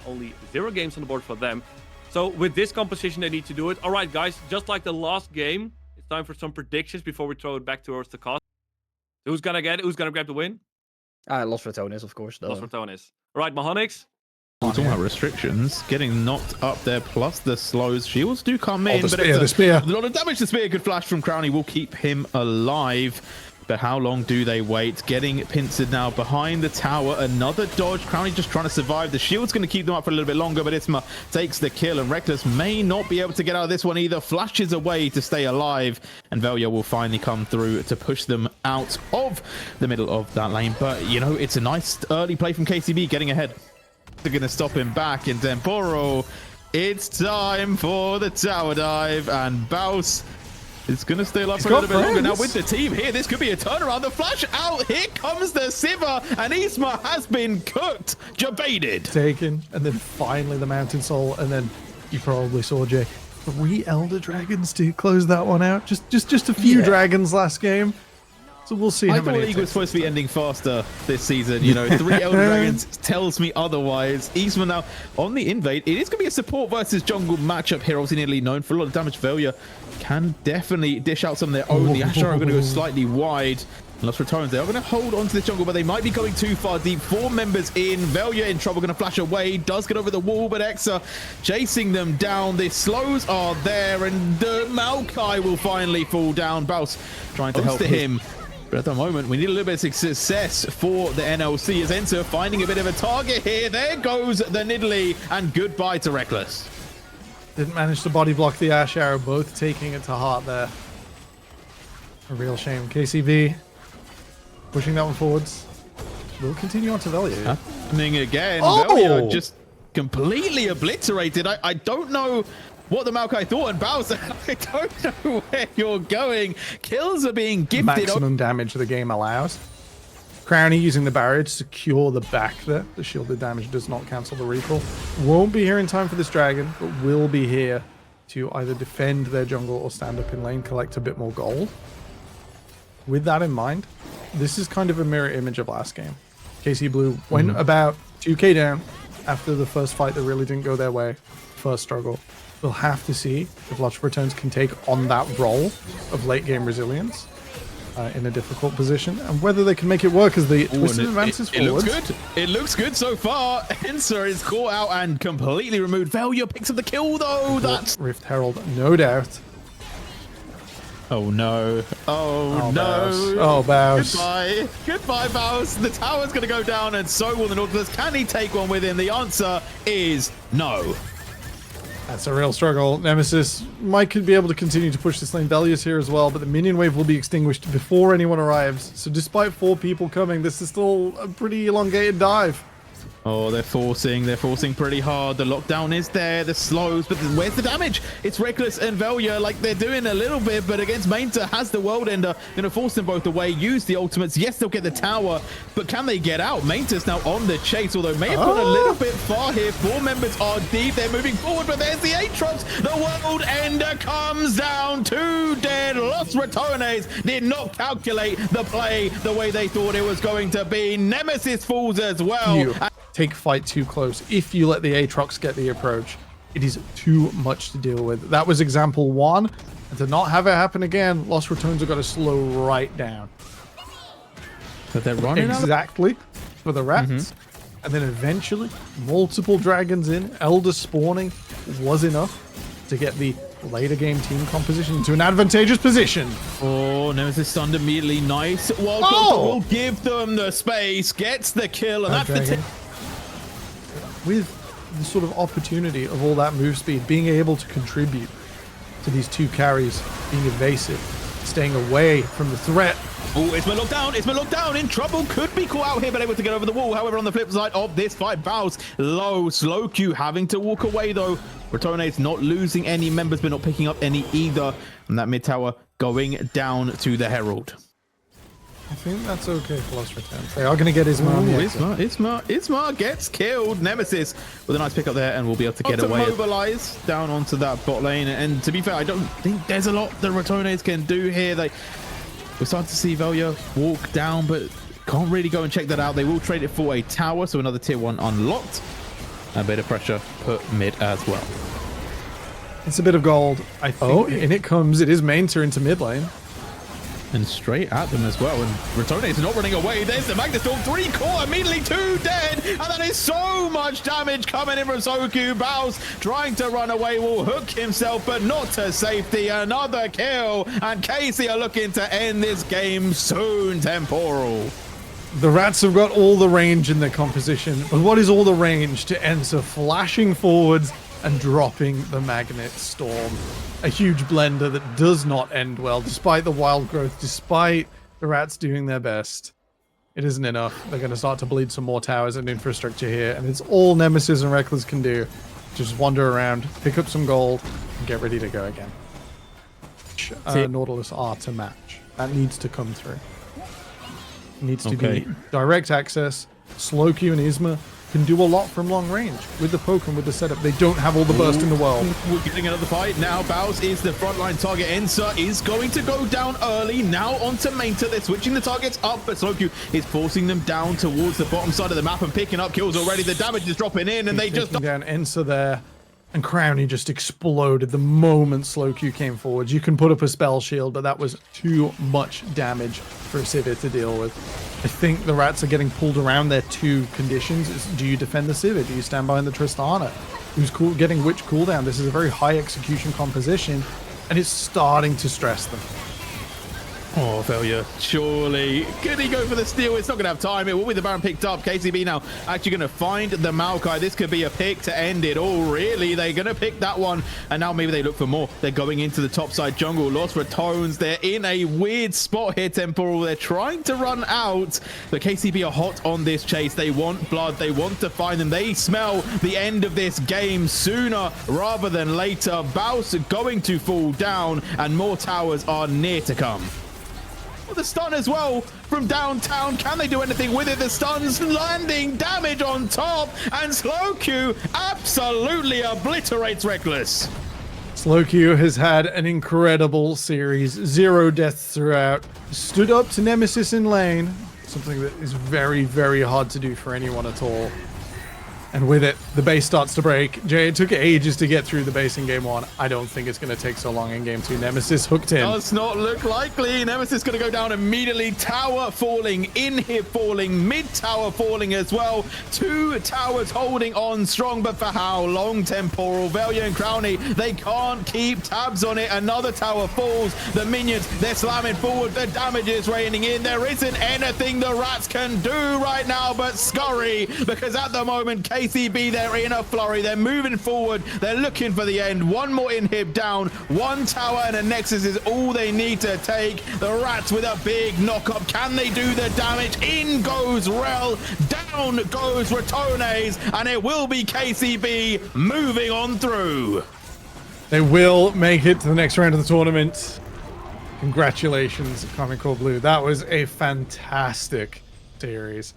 only 0 games on the board for them. So with this composition, they need to do it. All right, guys, just like the last game, it's time for some predictions before we throw it back towards the cast. Who's gonna grab the win? Lost Ratones, of course. Lost Ratones. All right, Mahonix. We're talking about restrictions, getting knocked up there, plus the slows. Shields do come in, but the spear. A lot of damage. The spear, good flash from Crownie will keep him alive. But how long do they wait? Getting pincered now behind the tower. Another dodge. Crownie just trying to survive. The shield's going to keep them up for a little bit longer, but Isma takes the kill, and Reckless may not be able to get out of this one either. Flashes away to stay alive, and Velya will finally come through to push them out of the middle of that lane. But, you know, it's a nice early play from KCB getting ahead. They're going to stop him back in Temporo. It's time for the tower dive, and Baus is going to stay alive for a little bit longer. Now with the team here, this could be a turnaround. The flash out. Here comes the Siva, and Isma has been cooked. Jebaited. Taken, and then finally the Mountain Soul, and then you probably saw, Jay, 3 Elder Dragons to close that one out. Just a few dragons last game. So we'll see how many. I thought League was supposed to be ending faster this season. You know, 3 Elder Dragons tells me otherwise. Isma now on the invade. It is going to be a support versus jungle matchup here. Obviously, nearly known for a lot of damage. Velya can definitely dish out some of their own. The Asher are going to go slightly wide. Lost Ratones, they are going to hold on to this jungle, but they might be going too far deep. 4 members in. Velya in trouble, going to flash away. Does get over the wall, but Exa chasing them down. The slows are there, and the Maokai will finally fall down. Baus trying to help him. But at the moment, we need a little bit of success for the NLC as Enter finding a bit of a target here. There goes the Nidalee, and goodbye to Reckless. Didn't manage to body block the Ash Arrow, both taking it to heart there. A real shame. KCB pushing that one forwards. We'll continue on to Velya. Happening again. Velya just completely obliterated. I don't know what the Maokai thought, and Bowser, I don't know where you're going. Kills are being gifted. Maximum damage the game allows. Crownie using the barrier to secure the back there. The shielded damage does not cancel the recall. Won't be here in time for this dragon, but will be here to either defend their jungle or stand up in lane, collect a bit more gold. With that in mind, this is kind of a mirror image of last game. KC Blue went about 2k down after the first fight that really didn't go their way. First struggle. We'll have to see if Lost Ratones can take on that role of late game resilience in a difficult position, and whether they can make it work as the twisted advances forward. It looks good. It looks good so far. Enser is caught out and completely removed. Velya picks up the kill though. That's Rift Herald, no doubt. Oh no. Oh no. Baus. Oh, Baus. Goodbye. Goodbye, Baus. The tower's going to go down, and so will the Nautilus. Can he take one with him? The answer is no. That's a real struggle. Nemesis might be able to continue to push this lane. Velya's here as well, but the minion wave will be extinguished before anyone arrives. So despite 4 people coming, this is still a pretty elongated dive. Oh, they're forcing pretty hard. The lockdown is there, the slows, but where's the damage? It's Reckless and Velya, like they're doing a little bit, but against Mainta has the World Ender, gonna force them both away, use the ultimates. Yes, they'll get the tower, but can they get out? Mainta's now on the chase, although may have gone a little bit far here. 4 members are deep, they're moving forward, but there's the Aatrox. The World Ender comes down, 2 dead. Lost Ratones did not calculate the play the way they thought it was going to be. Nemesis falls as well. Take fight too close. If you let the Aatrox get the approach, it is too much to deal with. That was example 1, and to not have it happen again, Lost Ratones have got to slow right down. But they're running exactly for the rats, and then eventually multiple dragons in, Elder spawning was enough to get the later game team composition into an advantageous position. Oh, Nemesis stunned immediately. Nice. Well, will give them the space, gets the kill, and that's the with the sort of opportunity of all that move speed, being able to contribute to these 2 carries, being evasive, staying away from the threat. Oh, it's locked down. It's locked down. In trouble. Could be caught out here, but able to get over the wall. However, on the flip side of this fight, Baus low. Slow Q having to walk away, though. Ratones not losing any members, but not picking up any either. And that mid tower going down to the Herald. I think that's okay for Lost Ratones. They are going to get Isma gets killed. Nemesis with a nice pick up there, and we'll be able to get away. Mobilize down onto that bot lane. And to be fair, I don't think there's a lot that Ratones can do here. We're starting to see Velya walk down, but can't really go and check that out. They will trade it for a tower, so another tier 1 unlocked. A bit of pressure put mid as well. It's a bit of gold. I think. Oh, in it comes. It is Mainter into mid lane. And straight at them as well. And Ratones not running away. There's the Magna Storm. 3 core, immediately 2 dead. And that is so much damage coming in from Soku. Baus trying to run away, will hook himself, but not to safety. Another kill. And KC are looking to end this game soon, Temporal. The Rats have got all the range in their composition. But what is all the range to Ensa flashing forwards and dropping the Magnet Storm? A huge blender that does not end well, despite the wild growth, despite the Rats doing their best. It isn't enough. They're going to start to bleed some more towers and infrastructure here, and it's all Nemesis and Reckless can do. Just wander around, pick up some gold, and get ready to go again. Nautilus are to match. That needs to come through. It needs to be direct access. Slowq and Isma can do a lot from long range with the poke and with the setup. They don't have all the burst in the world. We're getting another fight now. Baus is the frontline target. Ensa is going to go down early. Now onto Mainter. They're switching the targets up, but Slowq is forcing them down towards the bottom side of the map and picking up kills already. The damage is dropping in, and they just down Ensa there. And Crownie just exploded the moment Slowq came forward. You can put up a spell shield, but that was too much damage for Sivir to deal with. I think the Rats are getting pulled around their 2 conditions. Do you defend the Sivir? Do you stand behind the Tristana? Who's getting which cooldown? This is a very high execution composition, and it's starting to stress them. Oh, failure. Surely. Could he go for the steal? It's not going to have time. It will be the Baron picked up. KCB now actually going to find the Maokai. This could be a pick to end it all. Really? They're going to pick that one. And now maybe they look for more. They're going into the top side jungle. Lost Ratones. They're in a weird spot here, Temporal. They're trying to run out. The KCB are hot on this chase. They want blood. They want to find them. They smell the end of this game sooner rather than later. Baus going to fall down, and more towers are near to come. The stun as well from downtown. Can they do anything with it? The stun's landing damage on top, and Slowq absolutely obliterates Reckless. Slowq has had an incredible series. 0 deaths throughout. Stood up to Nemesis in lane. Something that is very, very hard to do for anyone at all. And with it, the base starts to break. Jay, it took ages to get through the base in game 1. I don't think it's going to take so long in game 2. Nemesis hooked in. Does not look likely. Nemesis going to go down immediately. Tower falling, Inhib falling, mid tower falling as well. 2 towers holding on strong, but for how long, Temporal? Velia and Crownie, they can't keep tabs on it. Another tower falls. The minions, they're slamming forward. The damage is raining in. There isn't anything the Rats can do right now but scurry, because at the moment, KCB, they're in a flurry. They're moving forward. They're looking for the end. 1 more Inhib down. 1 tower and a Nexus is all they need to take. The Rats with a big knock-up. Can they do the damage? In goes Rel. Down goes Ratones. And it will be KCB moving on through. They will make it to the next round of the tournament. Congratulations, Karmine Corp Blue. That was a fantastic series.